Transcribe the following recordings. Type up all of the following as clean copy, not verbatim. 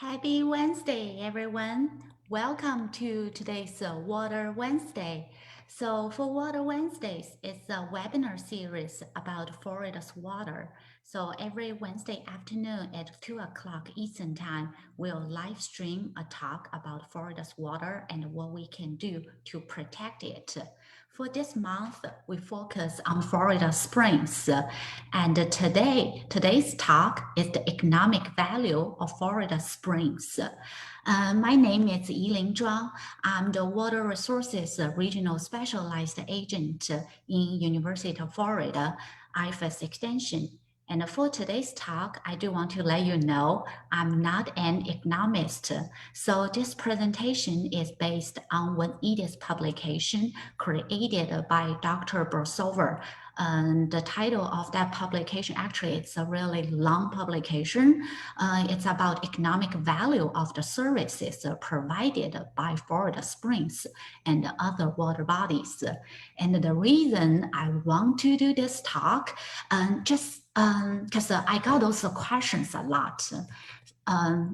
Happy Wednesday, everyone. Welcome to today's Water Wednesday. So for Water Wednesdays, it's a webinar series about Florida's water. So every Wednesday afternoon at 2 o'clock Eastern Time, we'll live stream a talk about Florida's water and what we can do to protect it. For this month, we focus on Florida springs. And today's talk is the economic value of Florida springs. My name is Yiling Zhuang. I'm the Water Resources Regional Specialized Agent in University of Florida, IFAS Extension. And for today's talk, I do want to let you know I'm not an economist. So this presentation is based on one EDIS publication created by Dr. Bursover. The title of that publication, actually, it's a really long publication. It's about economic value of the services provided by Florida Springs and other water bodies. And the reason I want to do this talk, just because I got those questions a lot.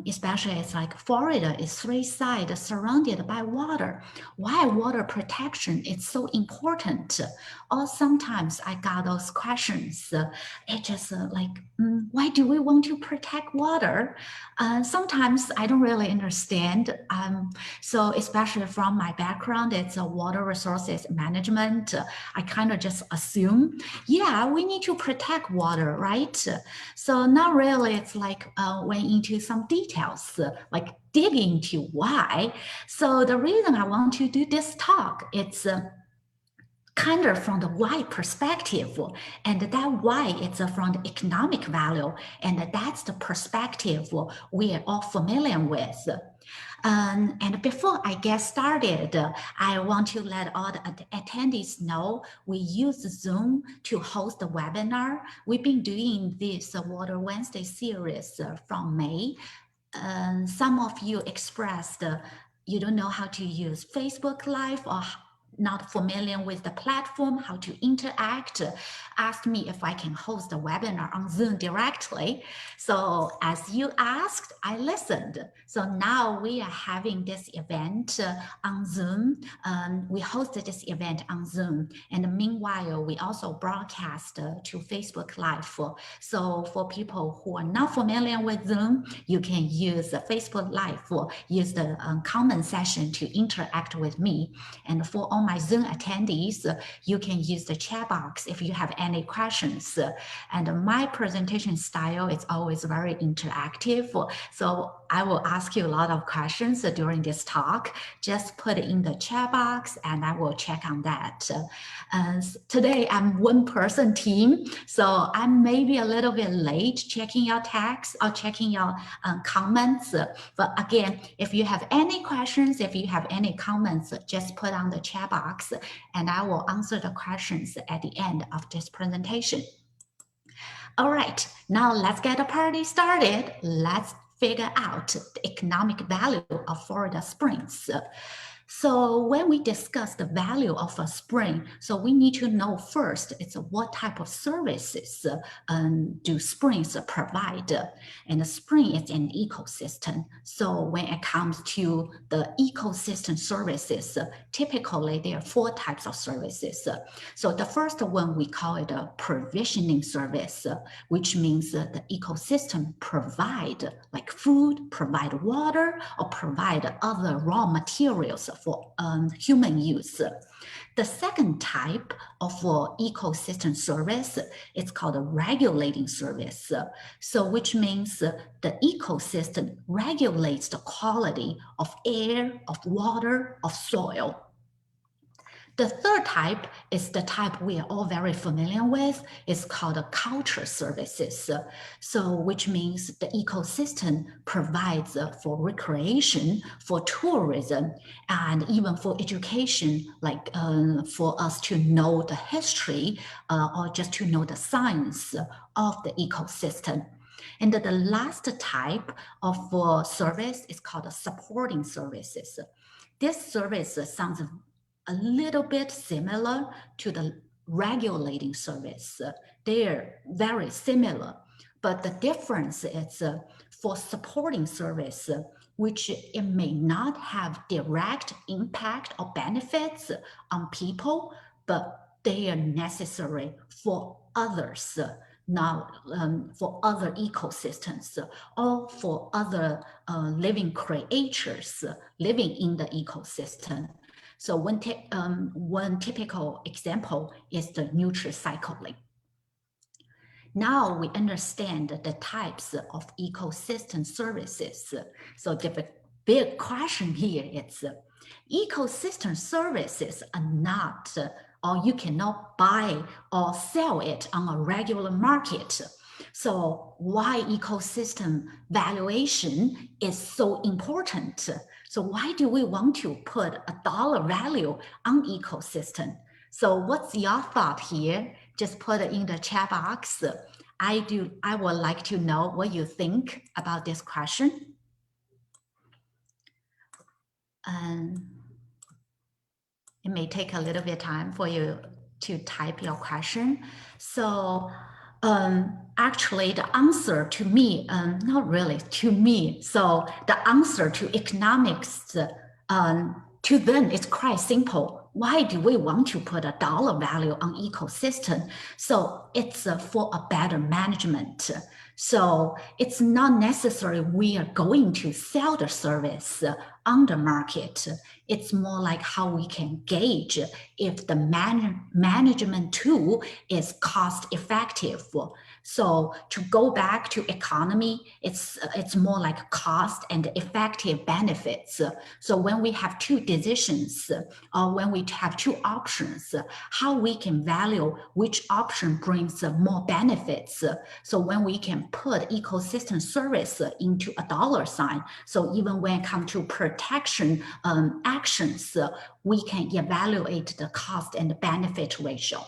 Especially it's like Florida is three sides surrounded by water. Why water protection is so important? Or sometimes I got those questions. It's just why do we want to protect water? Sometimes I don't really understand. So especially from my background, it's a water resources management. I kind of just assume, yeah, we need to protect water, right? So not really, it's like went into some details, like dig into why. So the reason I want to do this talk, it's kind of from the why perspective, and that why it's from the economic value, and that's the perspective we are all familiar with. And before I get started, I want to let all the attendees know we use Zoom to host the webinar. We've been doing this Water Wednesday series from May. Some of you expressed you don't know how to use Facebook Live or not familiar with the platform, how to interact, asked me if I can host a webinar on Zoom directly. So as you asked, I listened. So now we are having this event on Zoom. We hosted this event on Zoom. And meanwhile, we also broadcast to Facebook Live. So for people who are not familiar with Zoom, you can use Facebook Live, use the comment section to interact with me. And for all my Zoom attendees, you can use the chat box if you have any questions. And my presentation style is always very interactive. So I will ask you a lot of questions during this talk. Just put it in the chat box and I will check on that. Today I'm one person team, so I'm maybe a little bit late checking your text or checking your comments. But again, if you have any questions, if you have any comments, just put on the chat box and I will answer the questions at the end of this presentation. All right, now let's get the party started. Let's figure out the economic value of Florida Springs. So when we discuss the value of a spring, so we need to know first, it's what type of services do springs provide. And the spring is an ecosystem. So when it comes to the ecosystem services, typically there are four types of services. So the first one, we call it a provisioning service, which means the ecosystem provide like food, provide water, or provide other raw materials for human use. The second type of ecosystem service is called a regulating service. So which means the ecosystem regulates the quality of air, of water, of soil. The third type is the type we are all very familiar with. It's called culture services. So which means the ecosystem provides for recreation, for tourism, and even for education, like for us to know the history or just to know the science of the ecosystem. And the last type of service is called supporting services. This service sounds a little bit similar to the regulating service. They're very similar. But the difference is for supporting service, which it may not have direct impact or benefits on people, but they are necessary for others, not for other ecosystems or for other living creatures living in the ecosystem. So one typical example is the nutricycling. Now we understand the types of ecosystem services. So the big question here is ecosystem services are not, or you cannot buy or sell it on a regular market. So why ecosystem valuation is so important? So why do we want to put a dollar value on ecosystem? So what's your thought here? Just put it in the chat box. I would like to know what you think about this question. It may take a little bit of time for you to type your question. So actually the answer to me, not really to me. So the answer to economics, to them, it's quite simple. Why do we want to put a dollar value on ecosystem? So it's for a better management. So it's not necessary we are going to sell the service on the market. It's more like how we can gauge if the management tool is cost effective. So to go back to economy, it's more like cost and effective benefits. So when we have two decisions, or when we have two options, how we can value which option brings more benefits. So when we can put ecosystem service into a dollar sign, so even when it comes to protection actions, we can evaluate the cost and benefit ratio.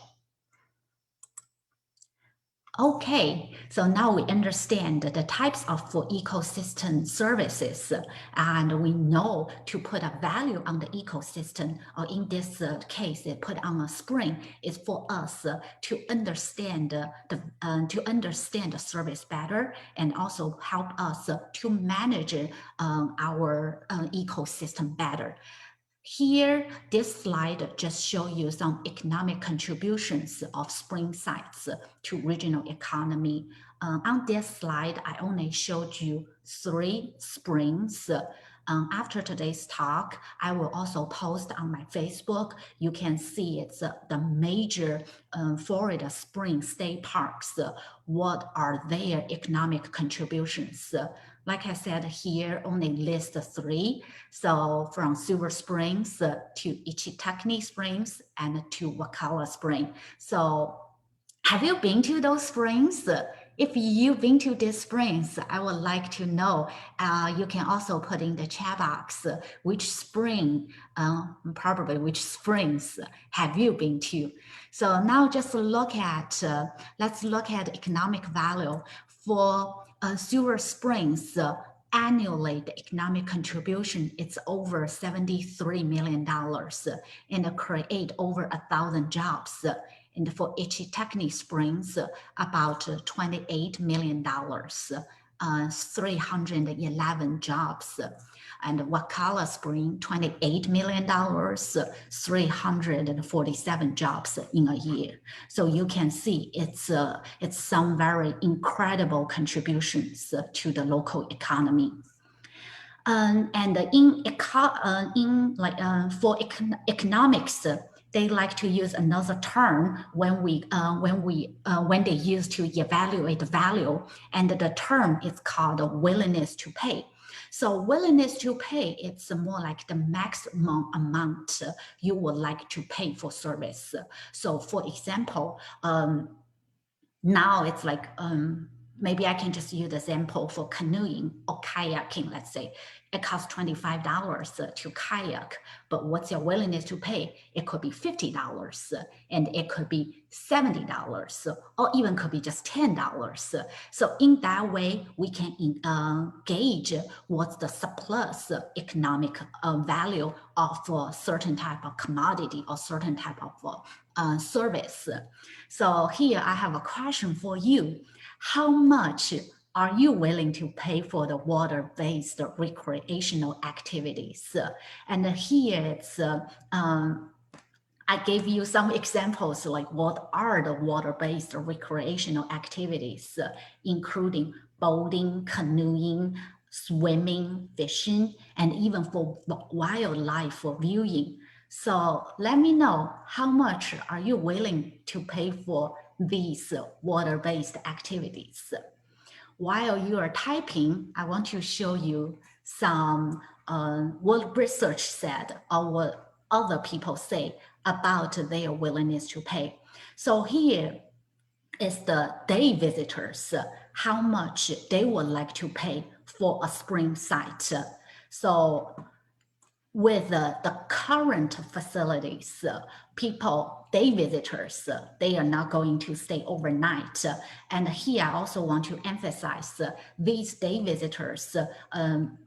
Okay, so now we understand the types of ecosystem services, and we know to put a value on the ecosystem, or in this case, put on a spring, is for us to understand the service better, and also help us to manage our ecosystem better. Here, this slide just shows you some economic contributions of spring sites to regional economy. On this slide, I only showed you 3 springs. After today's talk, I will also post on my Facebook. You can see it's the major Florida spring state parks. What are their economic contributions? Like I said here, only list 3. So from Silver Springs to Ichitacni Springs and to Wakala Spring. So have you been to those springs? If you've been to these springs, I would like to know. You can also put in the chat box which spring, probably which springs have you been to. So now just look at, let's look at economic value for Silver Springs. Annually, the economic contribution is over $73 million and create over 1,000 jobs. And for Ichitacni Springs, about $28 million, 311 jobs. And Wakala Spring, $28 million, 347 jobs in a year. So you can see it's some very incredible contributions to the local economy. And for economics, they like to use another term when they use to evaluate the value, and the term is called willingness to pay. So willingness to pay, it's more like the maximum amount you would like to pay for service. So for example, now it's like, maybe I can just use the example for canoeing or kayaking, let's say. it costs $25 to kayak, but what's your willingness to pay? It could be $50 and it could be $70 or even could be just $10. So in that way, we can gauge what's the surplus economic value of a certain type of commodity or certain type of service. So here I have a question for you. How much are you willing to pay for the water-based recreational activities? And here it's, I gave you some examples like what are the water-based recreational activities, including boating, canoeing, swimming, fishing, and even for wildlife viewing. So let me know how much are you willing to pay for these water-based activities. While you are typing, I want to show you some what research said or what other people say about their willingness to pay. So here is the day visitors, how much they would like to pay for a spring site. So with the current facilities, people, day visitors, they are not going to stay overnight. And here I also want to emphasize these day visitors,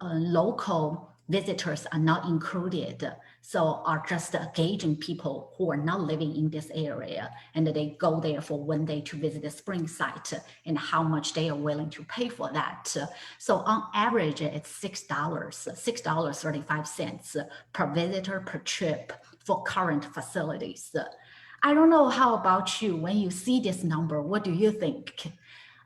local visitors are not included. So are just gauging people who are not living in this area and they go there for one day to visit the spring site and how much they are willing to pay for that. So on average, it's $6.35 per visitor per trip for current facilities. I don't know how about you. When you see this number, what do you think?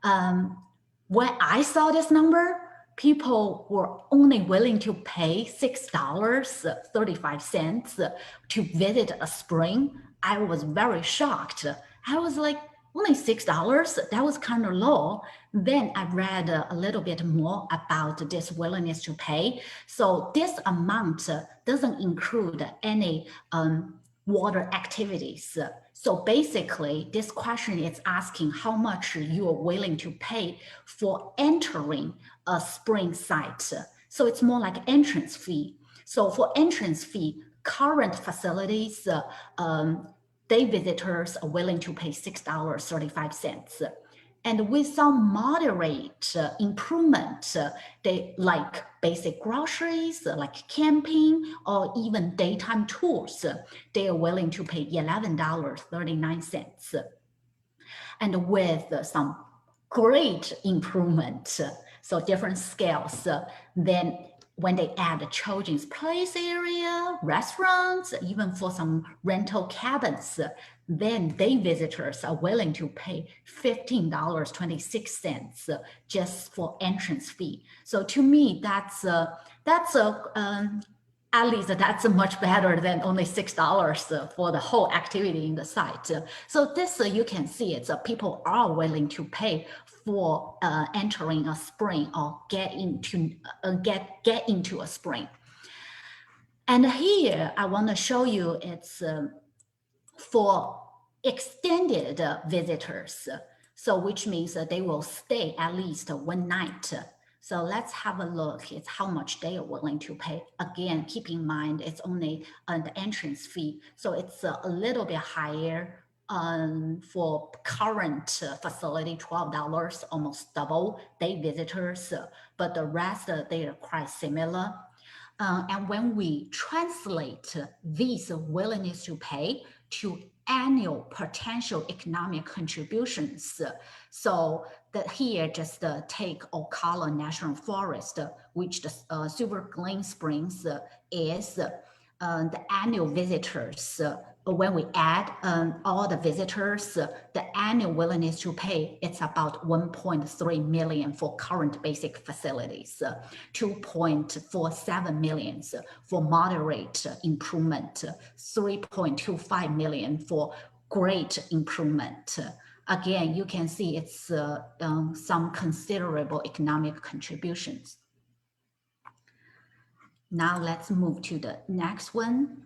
When I saw this number, people were only willing to pay $6.35 to visit a spring. I was very shocked. I was like, only $6? That was kind of low. Then I read a little bit more about this willingness to pay. So this amount doesn't include any water activities. So basically, this question is asking how much you are willing to pay for entering a spring site. So it's more like entrance fee. So for entrance fee, current facilities, day visitors are willing to pay $6.35. And with some moderate improvement, they like basic groceries, like camping, or even daytime tours, they are willing to pay $11.39. And with some great improvement, so different scales, then when they add children's place area, restaurants, even for some rental cabins, then day visitors are willing to pay $15.26 just for entrance fee. So to me, that's at least that's much better than only $6 for the whole activity in the site. So this you can see it's people are willing to pay for entering a spring or get into a spring. And here I want to show you it's for extended visitors. So which means that they will stay at least one night. So let's have a look at how much they are willing to pay. Again, keep in mind, it's only the entrance fee. So it's a little bit higher for current facility, $12, almost double day visitors. But the rest, they are quite similar. And when we translate these willingness to pay to annual potential economic contributions. So that here just take Ocala National Forest, which the Silver Glen Springs is the annual visitors. When we add all the visitors, the annual willingness to pay, it's about 1.3 million for current basic facilities, 2.47 million for moderate improvement, 3.25 million for great improvement. Again, you can see it's some considerable economic contributions. Now let's move to the next one.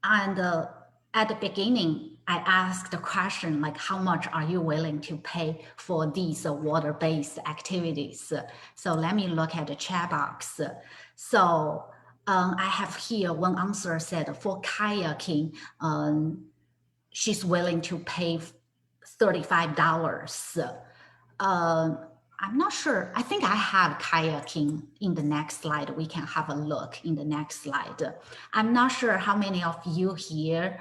And at the beginning, I asked the question like, how much are you willing to pay for these water-based activities? So let me look at the chat box. So I have here one answer said for kayaking, she's willing to pay $35. I'm not sure. I think I have kayaking in the next slide. We can have a look in the next slide. I'm not sure how many of you here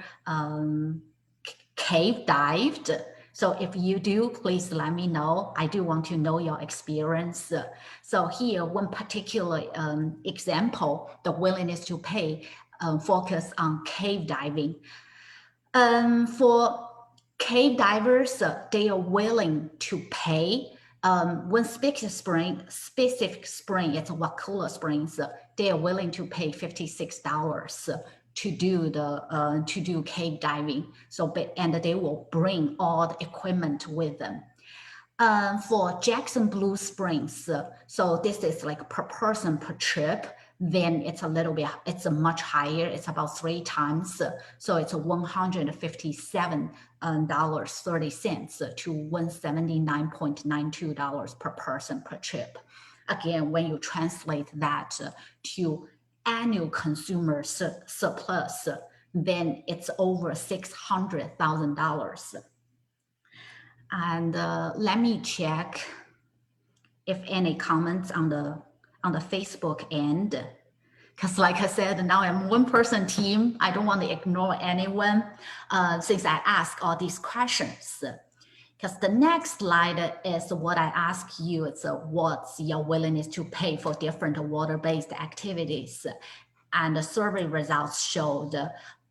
cave dived. So if you do, please let me know. I do want to know your experience. So here, one particular example, the willingness to pay focus on cave diving. For cave divers, they are willing to pay. One specific spring, it's Wakula Springs, they are willing to pay $56 to do cave diving. So, and they will bring all the equipment with them. For Jackson Blue Springs, so this is like per person per trip, then it's a little bit, it's a much higher, it's about 3 times. So it's $157.30 to $179.92 per person per trip. Again, when you translate that to annual consumer surplus, then it's over $600,000. And let me check if any comments on the Facebook end. Because like I said, now I'm one person team. I don't want to ignore anyone since I ask all these questions. Because the next slide is what I ask you. It's what's your willingness to pay for different water-based activities. And the survey results showed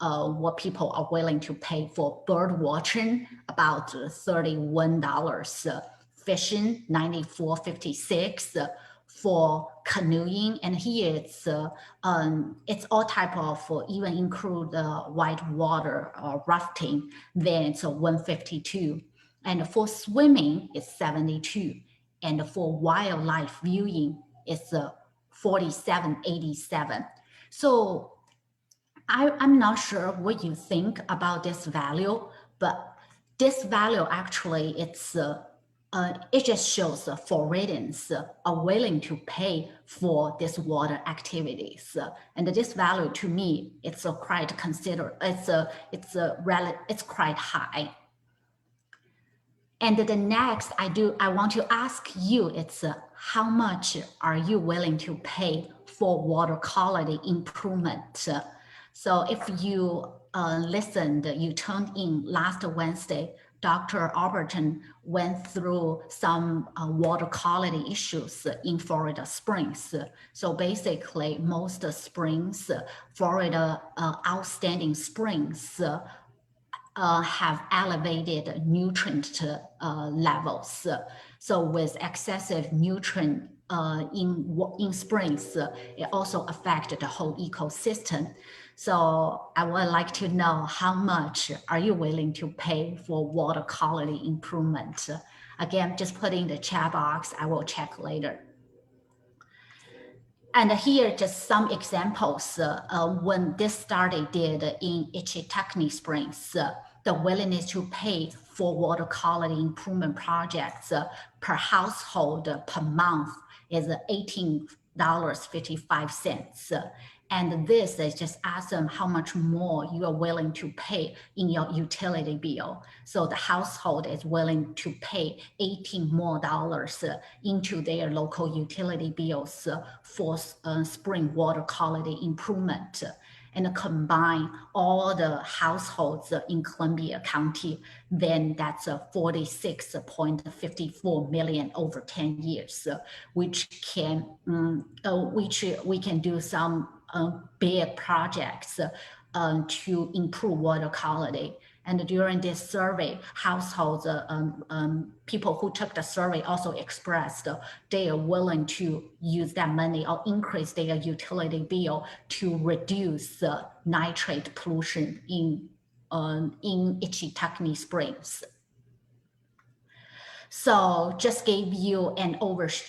what people are willing to pay for bird watching, about $31, fishing, $94.56, for canoeing, and here it's all type of even include white water or rafting, then it's $152, and for swimming it's $72, and for wildlife viewing it's $47.87. So I'm not sure what you think about this value, but this value actually it just shows foreigners are willing to pay for this water activities, and this value to me it's quite consider it's quite high. And the next I want to ask you, it's how much are you willing to pay for water quality improvement? So if you listened, you tuned in last Wednesday, Dr. Alberton went through some water quality issues in Florida Springs. So basically, most springs, Florida outstanding springs, have elevated nutrient levels. So with excessive nutrient in springs, it also affects the whole ecosystem. So I would like to know how much are you willing to pay for water quality improvement? Again, just put in the chat box. I will check later. And here, just some examples. When this study did in Ichitachni Springs, the willingness to pay for water quality improvement projects per household per month is $18.55. And this is just ask them how much more you are willing to pay in your utility bill. So the household is willing to pay $18 more into their local utility bills for spring water quality improvement. And combine all the households in Columbia County, then that's 46.54 million over 10 years, which we can do some big projects to improve water quality. And during this survey, households, people who took the survey also expressed they are willing to use that money or increase their utility bill to reduce nitrate pollution in Ichitachni Springs. So just gave you an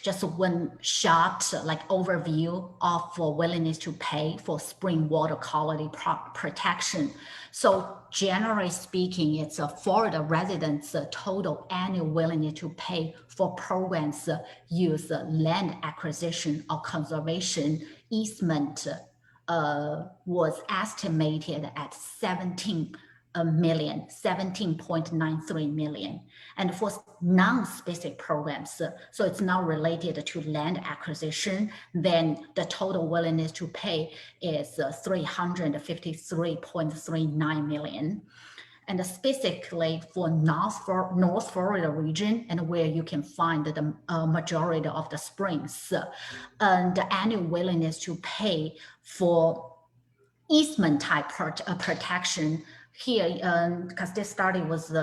just one shot like overview of willingness to pay for spring water quality protection. So generally speaking, it's a Florida residents' total annual willingness to pay for programs use land acquisition or conservation easement was estimated at 17.93 million. And for non-specific programs, so it's not related to land acquisition, then the total willingness to pay is 353.39 million. And specifically for North Florida region, and where you can find the majority of the springs, and the annual willingness to pay for easement type protection here, because this study was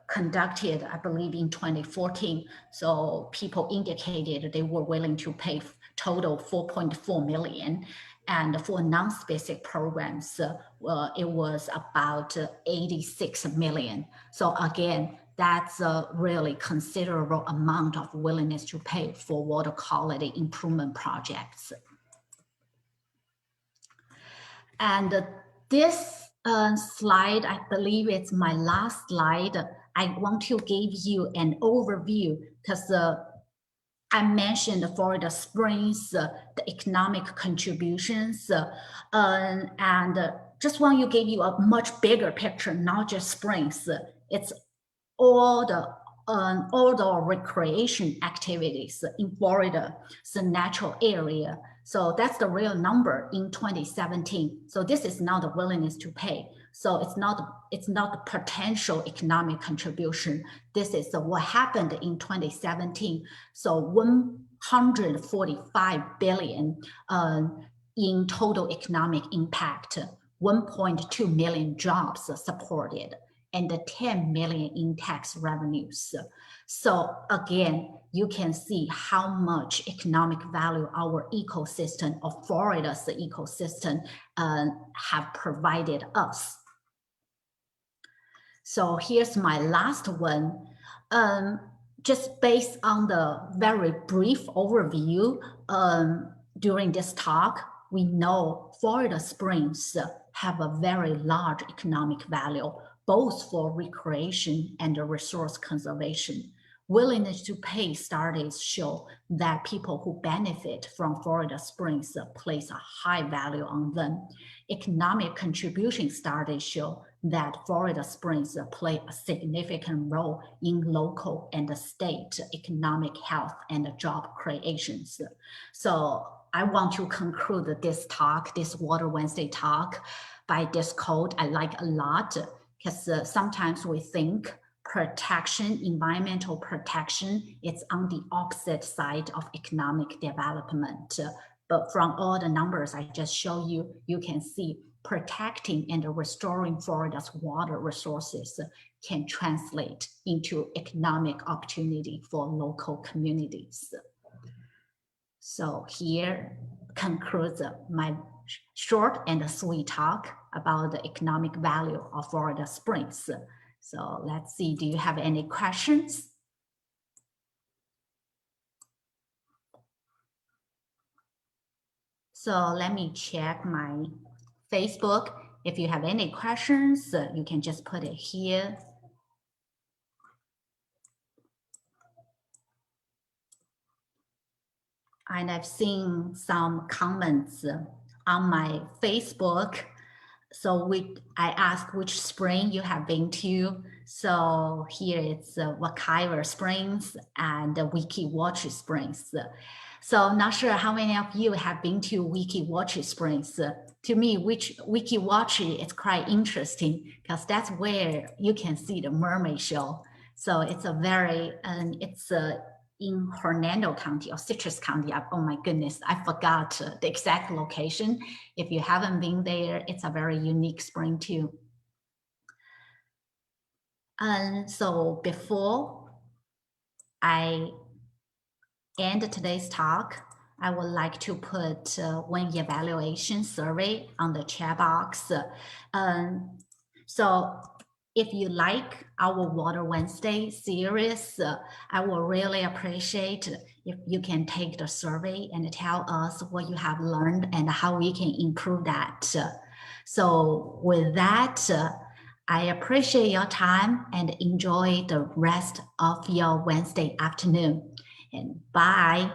conducted, I believe, in 2014. So people indicated they were willing to pay total 4.4 million. And for non-specific programs, it was about 86 million. So again, that's a really considerable amount of willingness to pay for water quality improvement projects. And this slide, I believe it's my last slide. I want to give you an overview because I mentioned Florida Springs, the economic contributions, and just want to give you a much bigger picture, not just springs. It's all the recreation activities in Florida, the natural area. So that's the real number in 2017. So this is not the willingness to pay. So it's not the potential economic contribution. This is what happened in 2017. So 145 billion in total economic impact, 1.2 million jobs supported, and 10 million in tax revenues. So again, you can see how much economic value our ecosystem of Florida's ecosystem have provided us. So here's my last one. Just based on the very brief overview during this talk, we know Florida Springs have a very large economic value, both for recreation and resource conservation. Willingness to pay studies show that people who benefit from Florida Springs place a high value on them. Economic contribution studies show that Florida Springs play a significant role in local and state economic health and job creations. So I want to conclude this talk, this Water Wednesday talk, by this quote I like a lot, because sometimes we think protection, environmental protection, it's on the opposite side of economic development. But from all the numbers I just showed you, you can see protecting and restoring Florida's water resources can translate into economic opportunity for local communities. So here concludes my short and sweet talk about the economic value of Florida Springs. So let's see, do you have any questions? So let me check my Facebook. If you have any questions, you can just put it here. And I've seen some comments on my Facebook. So I asked which spring you have been to. So here it's Wekiwa Springs and Weeki Springs. So I'm not sure how many of you have been to Weeki Springs. To me, Weeki is quite interesting because that's where you can see the mermaid show. So it's a very, it's in Hernando County or Citrus County. Oh my goodness, I forgot the exact location. If you haven't been there, it's a very unique spring too. And so before I end today's talk, I would like to put one evaluation survey on the chat box. So if you like our Water Wednesday series, I will really appreciate if you can take the survey and tell us what you have learned and how we can improve that. So with that, I appreciate your time and enjoy the rest of your Wednesday afternoon. And bye.